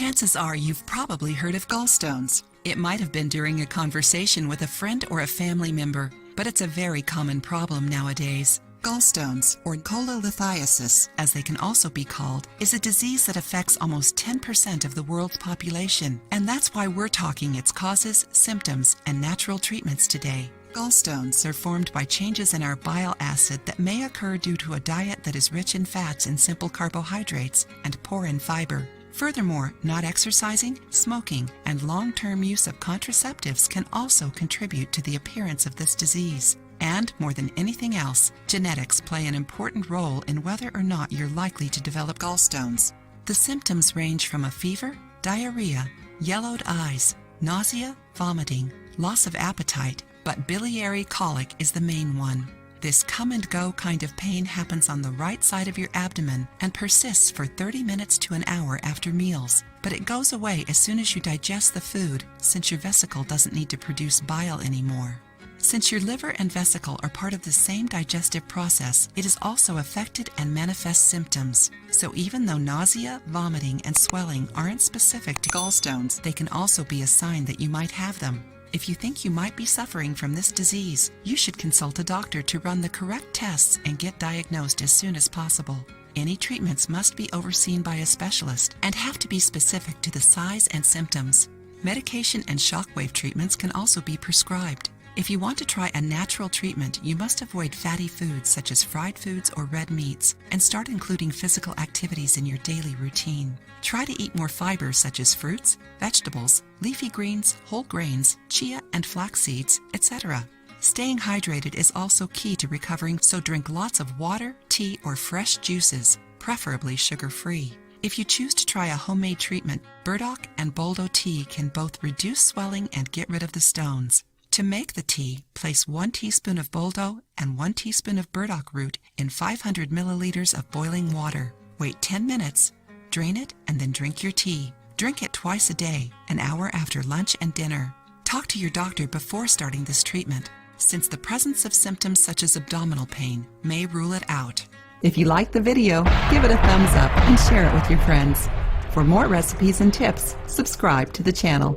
Chances are you've probably heard of gallstones. It might have been during a conversation with a friend or a family member, but it's a very common problem nowadays. Gallstones, or cholelithiasis, as they can also be called, is a disease that affects almost 10% of the world's population, and that's why we're talking its causes, symptoms, and natural treatments today. Gallstones are formed by changes in our bile acid that may occur due to a diet that is rich in fats and simple carbohydrates and poor in fiber. Furthermore, not exercising, smoking, and long-term use of contraceptives can also contribute to the appearance of this disease. And, more than anything else, genetics play an important role in whether or not you're likely to develop gallstones. The symptoms range from a fever, diarrhea, yellowed eyes, nausea, vomiting, loss of appetite, but biliary colic is the main one. This come-and-go kind of pain happens on the right side of your abdomen and persists for 30 minutes to an hour after meals, but it goes away as soon as you digest the food, since your vesicle doesn't need to produce bile anymore. Since your liver and vesicle are part of the same digestive process, it is also affected and manifests symptoms. So even though nausea, vomiting, and swelling aren't specific to gallstones, they can also be a sign that you might have them. If you think you might be suffering from this disease, you should consult a doctor to run the correct tests and get diagnosed as soon as possible. Any treatments must be overseen by a specialist and have to be specific to the size and symptoms. Medication and shockwave treatments can also be prescribed. If you want to try a natural treatment, you must avoid fatty foods such as fried foods or red meats and start including physical activities in your daily routine. Try to eat more fibers such as fruits, vegetables, leafy greens, whole grains, chia and flax seeds, etc. Staying hydrated is also key to recovering, so drink lots of water, tea, or fresh juices, preferably sugar-free. If you choose to try a homemade treatment, burdock and boldo tea can both reduce swelling and get rid of the stones. To make the tea, place 1 teaspoon of boldo and 1 teaspoon of burdock root in 500 milliliters of boiling water. Wait 10 minutes, drain it, and then drink your tea. Drink it twice a day, an hour after lunch and dinner. Talk to your doctor before starting this treatment, since the presence of symptoms such as abdominal pain may rule it out. If you liked the video, give it a thumbs up and share it with your friends. For more recipes and tips, subscribe to the channel.